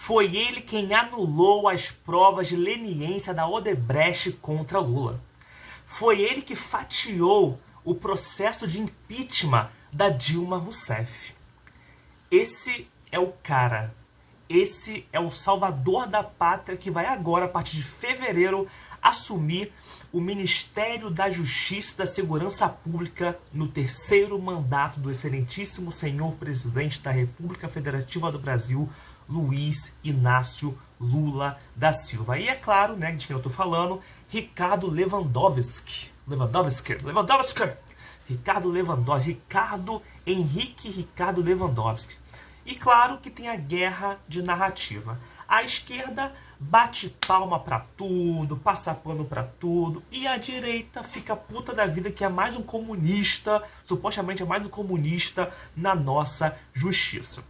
Foi ele quem anulou as provas de leniência da Odebrecht contra Lula. Foi ele que fatiou o processo de impeachment da Dilma Rousseff. Esse é o cara. Esse é o salvador da pátria que vai agora, a partir de fevereiro, assumir o Ministério da Justiça e da Segurança Pública no terceiro mandato do excelentíssimo senhor presidente da República Federativa do Brasil, Luiz Inácio Lula da Silva. E é claro, né, de quem eu tô falando, Ricardo Lewandowski. Ricardo Henrique Ricardo Lewandowski. E claro que tem a guerra de narrativa. A esquerda bate palma pra tudo, passa pano pra tudo, e a direita fica puta da vida que é mais um comunista, supostamente é mais um comunista na nossa justiça,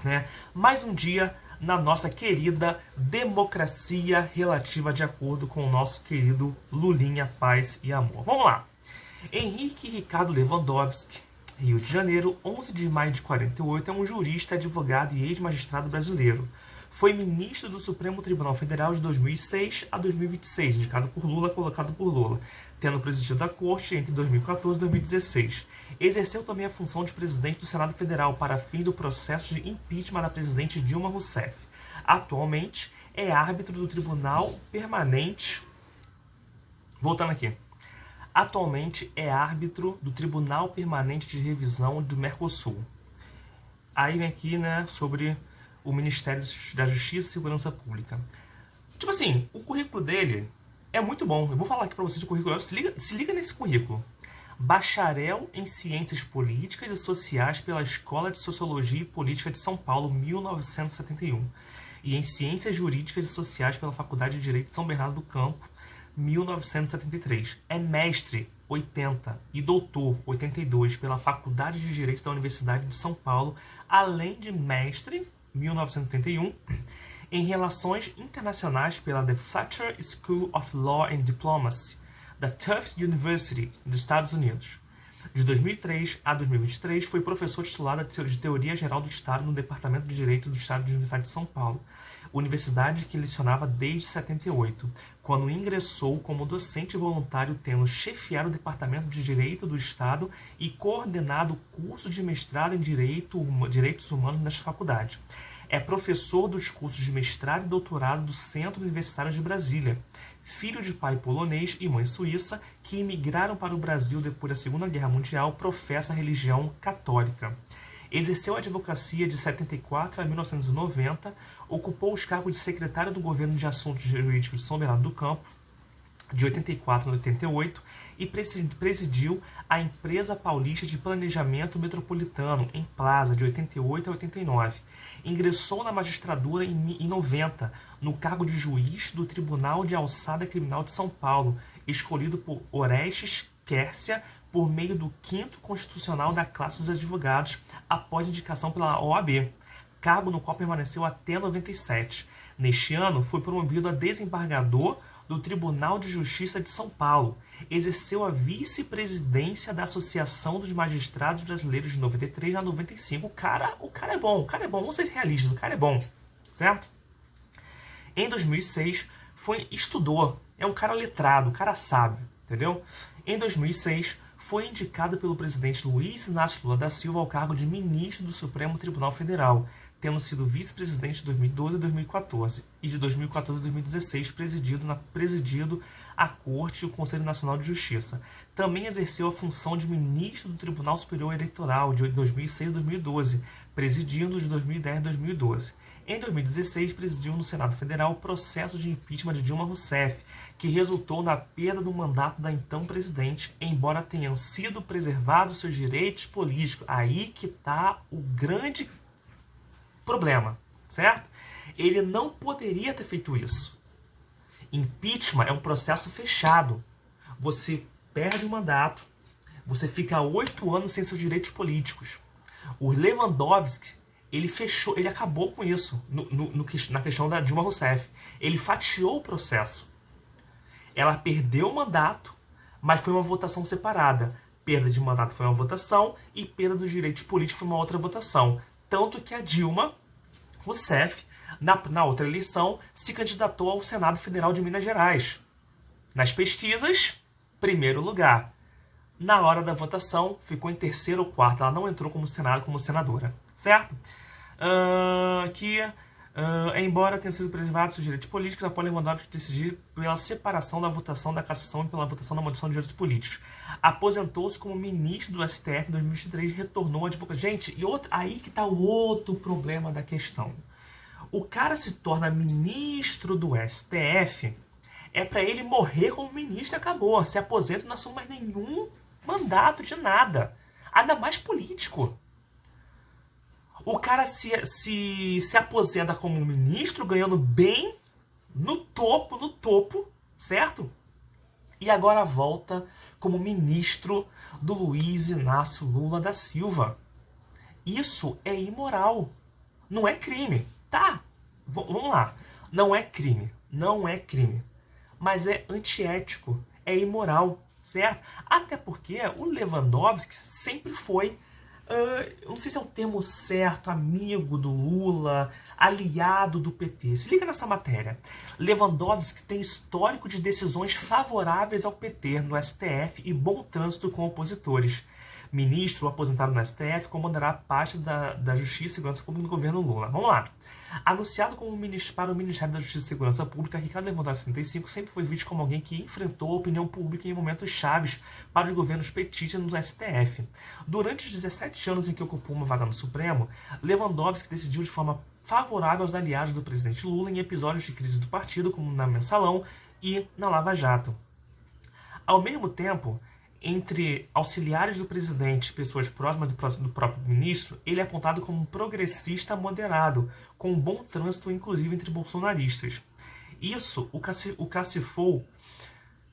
né? Mais um dia na nossa querida democracia relativa de acordo com o nosso querido Lulinha, paz e amor. Vamos lá. Henrique Ricardo Lewandowski, Rio de Janeiro, 11 de maio de 48, é um jurista, advogado e ex-magistrado brasileiro. Foi ministro do Supremo Tribunal Federal de 2006 a 2026, indicado por Lula, colocado por Lula, tendo presidido a corte entre 2014 e 2016. Exerceu também a função de presidente do Senado Federal para fins do processo de impeachment da presidente Dilma Rousseff. Atualmente é árbitro do Tribunal Permanente... Voltando aqui. Atualmente é árbitro do Tribunal Permanente de Revisão do Mercosul. Aí vem aqui, né, sobre o Ministério da Justiça e Segurança Pública. Tipo assim, o currículo dele é muito bom. Eu vou falar aqui pra vocês o currículo. Se liga nesse currículo. Bacharel em Ciências Políticas e Sociais pela Escola de Sociologia e Política de São Paulo, 1971. E em Ciências Jurídicas e Sociais pela Faculdade de Direito de São Bernardo do Campo, 1973. É mestre, 80, e doutor, 82, pela Faculdade de Direito da Universidade de São Paulo, além de mestre, 1981, em Relações Internacionais pela The Fletcher School of Law and Diplomacy, da Tufts University, dos Estados Unidos. De 2003 a 2023, foi professor titular de Teoria Geral do Estado no Departamento de Direito do Estado da Universidade de São Paulo, universidade que lecionava desde 78, quando ingressou como docente voluntário, tendo chefiado o Departamento de Direito do Estado e coordenado o curso de mestrado em Direitos Humanos nesta faculdade. É professor dos cursos de mestrado e doutorado do Centro Universitário de Brasília. Filho de pai polonês e mãe suíça, que imigraram para o Brasil depois da Segunda Guerra Mundial, professa a religião católica. Exerceu a advocacia de 74 a 1990, ocupou os cargos de secretário do Governo de Assuntos Jurídicos de São Bernardo do Campo, de 84 a 88, e presidiu a Empresa Paulista de Planejamento Metropolitano, em Plaza, de 88 a 89. Ingressou na magistratura em 90, no cargo de juiz do Tribunal de Alçada Criminal de São Paulo, escolhido por Orestes Quércia, por meio do 5º Constitucional da classe dos advogados, após indicação pela OAB, cargo no qual permaneceu até 97. Neste ano, foi promovido a desembargador do Tribunal de Justiça de São Paulo. Exerceu a vice-presidência da Associação dos Magistrados Brasileiros de 93 a 95. O cara é bom, vamos ser realistas, o cara é bom, certo? Em 2006, estudou, é um cara letrado, um cara sábio, entendeu? Em 2006, foi indicado pelo presidente Luiz Inácio Lula da Silva ao cargo de ministro do Supremo Tribunal Federal, tendo sido vice-presidente de 2012 a 2014 e de 2014 a 2016 presidido a Corte e o Conselho Nacional de Justiça. Também exerceu a função de ministro do Tribunal Superior Eleitoral de 2006 a 2012, presidindo de 2010 a 2012. Em 2016, presidiu no Senado Federal o processo de impeachment de Dilma Rousseff, que resultou na perda do mandato da então presidente, embora tenham sido preservados seus direitos políticos. Aí que está o grande problema, certo? Ele não poderia ter feito isso. Impeachment é um processo fechado. Você perde o mandato, você fica 8 anos sem seus direitos políticos. O Lewandowski, ele acabou com isso na questão da Dilma Rousseff. Ele fatiou o processo. Ela perdeu o mandato, mas foi uma votação separada. Perda de mandato foi uma votação e perda dos direitos políticos foi uma outra votação. Tanto que a Dilma Rousseff Na outra eleição, se candidatou ao Senado Federal de Minas Gerais. Nas pesquisas, primeiro lugar. Na hora da votação, ficou em terceiro ou quarto. Ela não entrou como senadora, certo? Embora tenha sido preservado seus direitos políticos, após Lewandowski decidir pela separação da votação da cassação e pela votação da abolição de direitos políticos. Aposentou-se como ministro do STF em 2023 e retornou à advocacia. Gente, aí que está o outro problema da questão. O cara se torna ministro do STF, é para ele morrer como ministro e acabou. Se aposenta e não assume mais nenhum mandato de nada. Ainda mais político. O cara se aposenta como ministro, ganhando bem, no topo, certo? E agora volta como ministro do Luiz Inácio Lula da Silva. Isso é imoral. Não é crime. Tá, vamos lá. Não é crime. Mas é antiético. É imoral, certo? Até porque o Lewandowski sempre foi... eu não sei se é o termo certo, amigo do Lula, aliado do PT. Se liga nessa matéria. Lewandowski tem histórico de decisões favoráveis ao PT no STF e bom trânsito com opositores. Ministro aposentado no STF comandará a parte da Justiça e Segurança Pública no governo Lula. Vamos lá. Anunciado como ministro para o Ministério da Justiça e Segurança Pública, Ricardo Lewandowski, 65, sempre foi visto como alguém que enfrentou a opinião pública em momentos chaves para os governos petistas no STF. Durante os 17 anos em que ocupou uma vaga no Supremo, Lewandowski decidiu de forma favorável aos aliados do presidente Lula em episódios de crise do partido, como na Mensalão e na Lava Jato. Ao mesmo tempo, entre auxiliares do presidente e pessoas próximas do próprio ministro, ele é apontado como um progressista moderado, com um bom trânsito, inclusive entre bolsonaristas. Isso o cacifou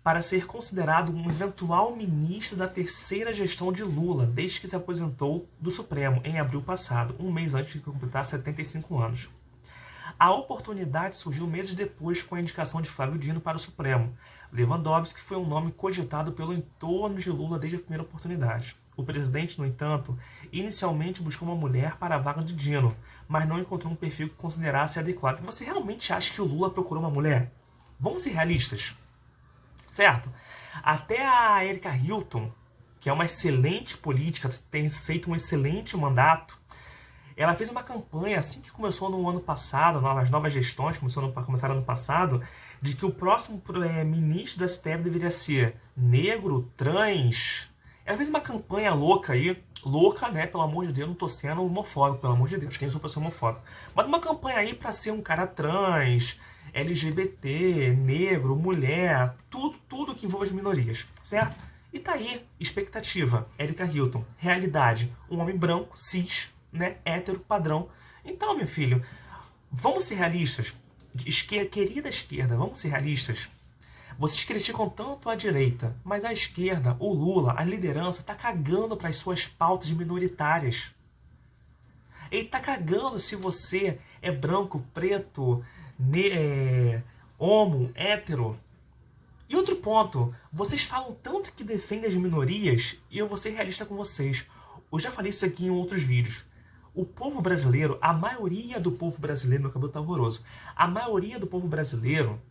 para ser considerado um eventual ministro da terceira gestão de Lula, desde que se aposentou do Supremo, em abril passado, um mês antes de completar 75 anos. A oportunidade surgiu meses depois com a indicação de Flávio Dino para o Supremo. Lewandowski foi um nome cogitado pelo entorno de Lula desde a primeira oportunidade. O presidente, no entanto, inicialmente buscou uma mulher para a vaga de Dino, mas não encontrou um perfil que considerasse adequado. Você realmente acha que o Lula procurou uma mulher? Vamos ser realistas, certo? Até a Erika Hilton, que é uma excelente política, tem feito um excelente mandato, ela fez uma campanha, assim que começou no ano passado, nas novas gestões, começaram ano passado, de que o próximo ministro do STF deveria ser negro, trans. Ela fez uma campanha louca aí, louca, né, pelo amor de Deus, não tô sendo homofóbico, pelo amor de Deus, quem sou pra ser homofóbico? Mas uma campanha aí pra ser um cara trans, LGBT, negro, mulher, tudo que envolve as minorias, certo? E tá aí, expectativa, Erika Hilton, realidade, um homem branco, cis, né, hétero, padrão. Então, meu filho, vamos ser realistas. Querida esquerda, vamos ser realistas. Vocês criticam tanto a direita, mas a esquerda, o Lula, a liderança, tá cagando para as suas pautas minoritárias. Ele tá cagando se você é branco, preto, homo, hétero. E outro ponto, vocês falam tanto que defendem as minorias e eu vou ser realista com vocês. Eu já falei isso aqui em outros vídeos. O povo brasileiro, a maioria do povo brasileiro, meu cabelo tá horroroso, a maioria do povo brasileiro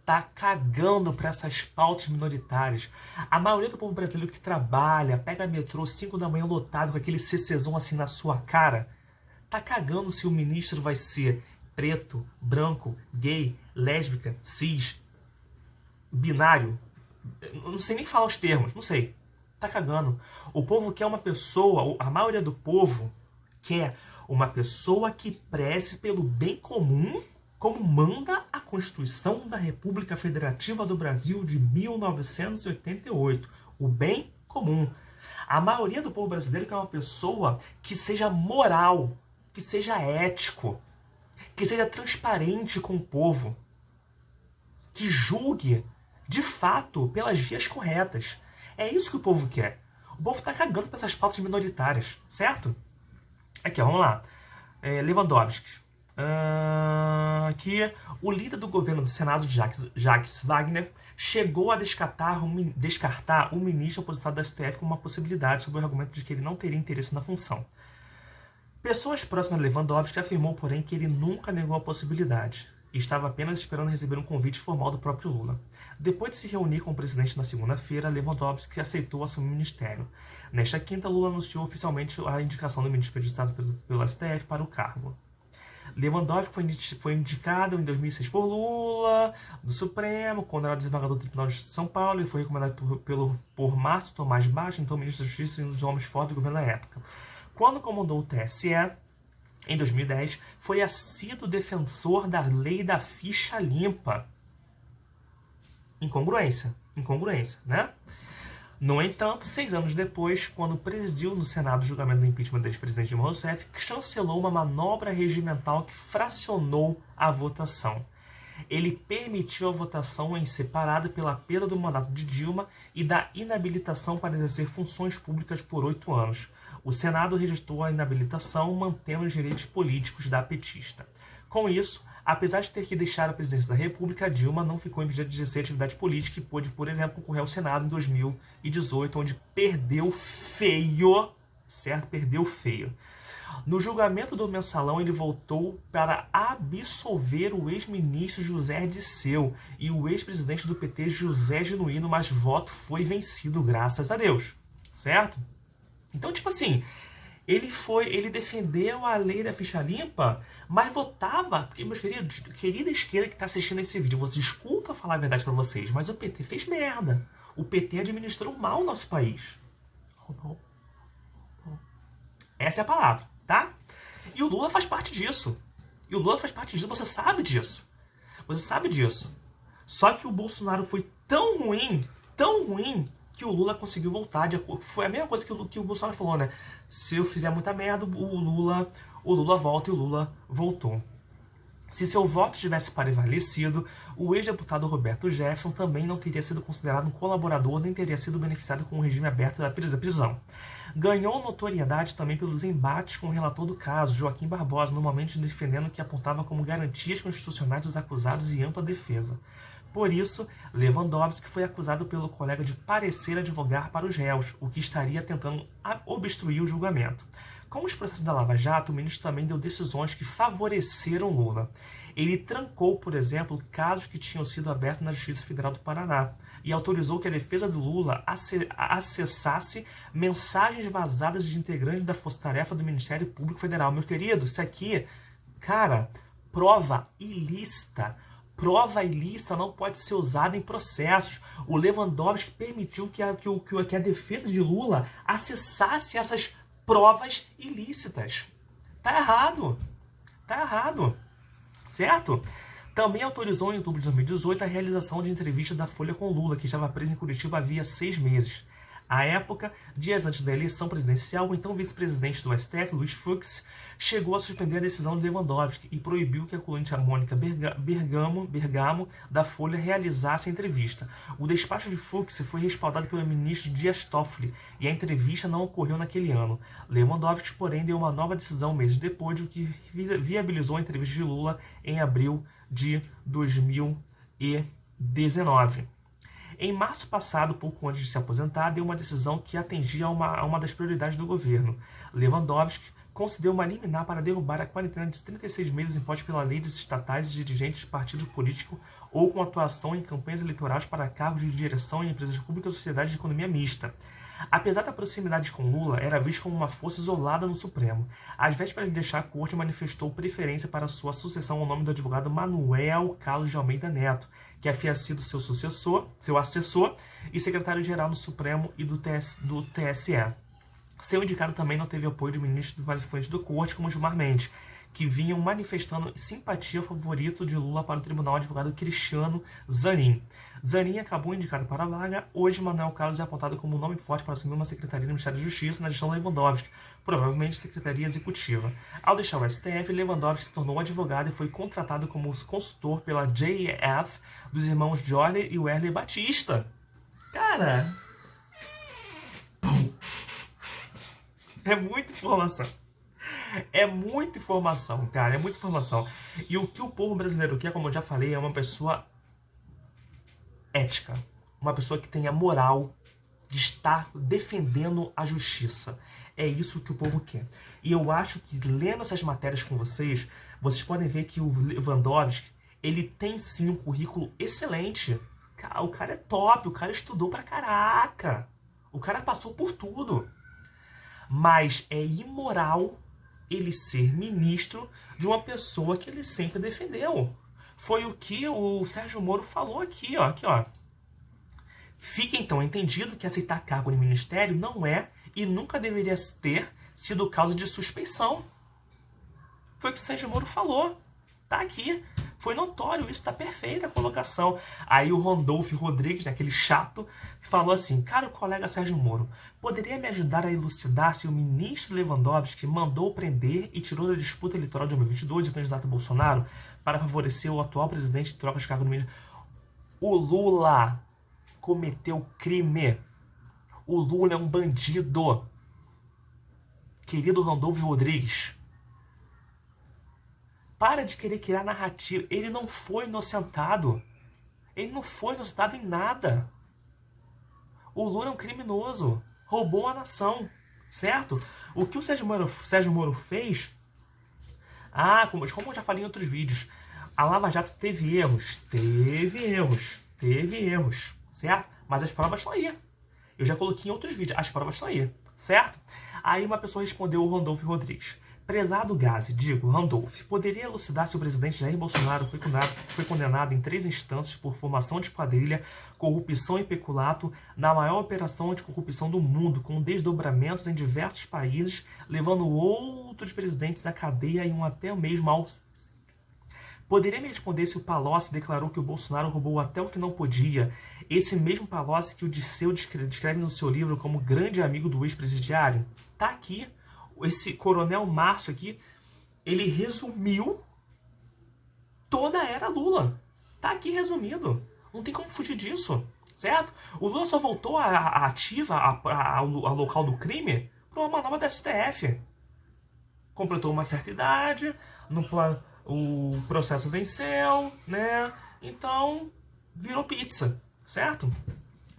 tá cagando para essas pautas minoritárias. A maioria do povo brasileiro que trabalha, pega metrô 5 da manhã lotado com aquele CCzão assim na sua cara, tá cagando se o ministro vai ser preto, branco, gay, lésbica, cis, binário. Eu não sei nem falar os termos, não sei. Tá cagando. O povo quer uma pessoa, a maioria do povo quer uma pessoa que preze pelo bem comum, como manda a Constituição da República Federativa do Brasil de 1988. O bem comum. A maioria do povo brasileiro quer uma pessoa que seja moral, que seja ético, que seja transparente com o povo, que julgue, de fato, pelas vias corretas. É isso que o povo quer. O povo tá cagando para essas pautas minoritárias, certo? Aqui, ó, vamos lá. Lewandowski. Que o líder do governo do Senado, Jacques Wagner, chegou a descartar o ministro aposentado da STF como uma possibilidade, sob o argumento de que ele não teria interesse na função. Pessoas próximas a Lewandowski afirmou, porém, que ele nunca negou a possibilidade e estava apenas esperando receber um convite formal do próprio Lula. Depois de se reunir com o presidente na segunda-feira, Lewandowski aceitou assumir o ministério. Nesta quinta, Lula anunciou oficialmente a indicação do ministro de Estado pelo STF para o cargo. Lewandowski foi indicado em 2006 por Lula, do Supremo, quando era desembargador do Tribunal de Justiça de São Paulo, e foi recomendado por Márcio Tomás Baixa, então ministro da Justiça e um dos homens fortes do governo na época. Quando comandou o TSE, em 2010, foi assíduo defensor da lei da ficha limpa. Incongruência, né? No entanto, 6 anos depois, quando presidiu no Senado o julgamento do impeachment do ex-presidente Dilma Rousseff, chancelou uma manobra regimental que fracionou a votação. Ele permitiu a votação em separado pela perda do mandato de Dilma e da inabilitação para exercer funções públicas por 8 anos. O Senado registrou a inabilitação, mantendo os direitos políticos da petista. Com isso, apesar de ter que deixar a presidência da República, Dilma não ficou impedida de exercer atividade política e pôde, por exemplo, concorrer ao Senado em 2018, onde perdeu feio, certo? Perdeu feio. No julgamento do Mensalão, ele voltou para absolver o ex-ministro José Dirceu e o ex-presidente do PT, José Genuíno, mas voto foi vencido, graças a Deus, certo? Então, tipo assim, ele defendeu a lei da ficha limpa, mas votava, porque, meus queridos, querida esquerda que está assistindo esse vídeo, desculpa falar a verdade para vocês, mas o PT fez merda. O PT administrou mal o nosso país. Essa é a palavra, tá? E o Lula faz parte disso. Você sabe disso. Só que o Bolsonaro foi tão ruim, que o Lula conseguiu voltar. Foi a mesma coisa que o Bolsonaro falou, né? Se eu fizer muita merda, o Lula volta, e o Lula voltou. Se seu voto tivesse prevalecido, o ex-deputado Roberto Jefferson também não teria sido considerado um colaborador, nem teria sido beneficiado com o regime aberto da prisão. Ganhou notoriedade também pelos embates com o relator do caso, Joaquim Barbosa, normalmente defendendo o que apontava como garantias constitucionais dos acusados e ampla defesa. Por isso, Lewandowski foi acusado pelo colega de parecer advogar para os réus, o que estaria tentando obstruir o julgamento. Como os processos da Lava Jato, o ministro também deu decisões que favoreceram Lula. Ele trancou, por exemplo, casos que tinham sido abertos na Justiça Federal do Paraná e autorizou que a defesa do Lula acessasse mensagens vazadas de integrantes da Força-Tarefa do Ministério Público Federal. Meu querido, isso aqui, cara, prova ilícita. Prova ilícita não pode ser usada em processos. O Lewandowski permitiu que a defesa de Lula acessasse essas provas ilícitas. Tá errado. Certo? Também autorizou em outubro de 2018 a realização de entrevista da Folha com Lula, que estava preso em Curitiba havia 6 meses. À época, dias antes da eleição presidencial, o então vice-presidente do STF, Luiz Fux, chegou a suspender a decisão de Lewandowski e proibiu que a colunista Mônica Bergamo da Folha realizasse a entrevista. O despacho de Fux foi respaldado pelo ministro Dias Toffoli e a entrevista não ocorreu naquele ano. Lewandowski, porém, deu uma nova decisão meses depois, o que viabilizou a entrevista de Lula em abril de 2019. Em março passado, pouco antes de se aposentar, deu uma decisão que atingia uma das prioridades do governo. Lewandowski concedeu uma liminar para derrubar a quarentena de 36 meses imposta pela lei dos estatais de dirigentes de partido político ou com atuação em campanhas eleitorais para cargos de direção em empresas públicas ou sociedades de economia mista. Apesar da proximidade com Lula, era visto como uma força isolada no Supremo. Às vésperas de deixar a corte, manifestou preferência para sua sucessão ao nome do advogado Manuel Carlos de Almeida Neto, que havia sido seu assessor e secretário-geral do Supremo e do TSE. Seu indicado também não teve apoio do ministro mais influente do corte, como Gilmar Mendes, que vinham manifestando simpatia ao favorito de Lula para o tribunal, advogado Cristiano Zanin. Zanin acabou indicado para a vaga. Hoje, Manuel Carlos é apontado como um nome forte para assumir uma secretaria do Ministério da Justiça na gestão Lewandowski, provavelmente secretaria executiva. Ao deixar o STF, Lewandowski se tornou advogado e foi contratado como consultor pela JF dos irmãos Johnny e Wesley Batista. Cara, é muita informação. É muita informação, cara, é muita informação. E o que o povo brasileiro quer, como eu já falei, é uma pessoa ética. Uma pessoa que tenha moral de estar defendendo a justiça. É isso que o povo quer. E eu acho que, lendo essas matérias com vocês, vocês podem ver que o Lewandowski, ele tem sim um currículo excelente. O cara é top, o cara estudou pra caraca. O cara passou por tudo. Mas é imoral ele ser ministro de uma pessoa que ele sempre defendeu. Foi o que o Sérgio Moro falou aqui, ó. Fica então entendido que aceitar cargo no ministério não é e nunca deveria ter sido causa de suspeição. Foi o que o Sérgio Moro falou. Tá aqui. Foi notório isso, tá perfeita a colocação. Aí o Randolfo Rodrigues, aquele chato, falou assim: caro colega Sérgio Moro, poderia me ajudar a elucidar se o ministro Lewandowski mandou prender e tirou da disputa eleitoral de 2022 o candidato Bolsonaro para favorecer o atual presidente de troca de cargo no ministério? O Lula cometeu crime. O Lula é um bandido. Querido Randolfo Rodrigues, para de querer criar narrativa. Ele não foi inocentado. Ele não foi inocentado em nada. O Lula é um criminoso. Roubou a nação. Certo? O que o Sérgio Moro fez... como eu já falei em outros vídeos, a Lava Jato teve erros. Teve erros. Certo? Mas as provas estão aí. Eu já coloquei em outros vídeos. As provas estão aí. Certo? Aí uma pessoa respondeu o Randolfo Rodrigues. Prezado Gazi, Randolph, poderia elucidar se o presidente Jair Bolsonaro foi condenado em 3 instâncias por formação de quadrilha, corrupção e peculato na maior operação anticorrupção do mundo, com desdobramentos em diversos países, levando outros presidentes à cadeia e até mesmo ao... Poderia me responder se o Palocci declarou que o Bolsonaro roubou até o que não podia, esse mesmo Palocci que o Disseu descreve no seu livro como grande amigo do ex-presidiário? Tá aqui. Esse coronel Márcio aqui, ele resumiu toda a era Lula. Tá aqui resumido. Não tem como fugir disso, certo? O Lula só voltou à ativa, ao local do crime, por uma manobra da STF. Completou uma certa idade, o processo venceu, né? Então, virou pizza, certo?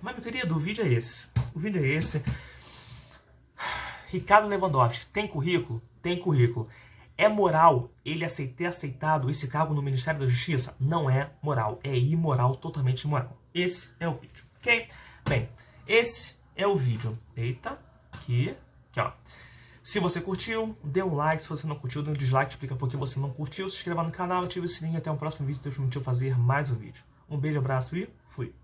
Mas, meu querido, o vídeo é esse. Ricardo Lewandowski, tem currículo? Tem currículo. É moral ele ter aceitado esse cargo no Ministério da Justiça? Não é moral. É imoral, totalmente imoral. Esse é o vídeo, ok? Bem, esse é o vídeo. Eita, aqui, ó. Se você curtiu, dê um like. Se você não curtiu, dê um dislike. Explica por que você não curtiu. Se inscreva no canal, ative o sininho. Até o próximo vídeo. Deus me permitiu fazer mais um vídeo. Um beijo, abraço e fui.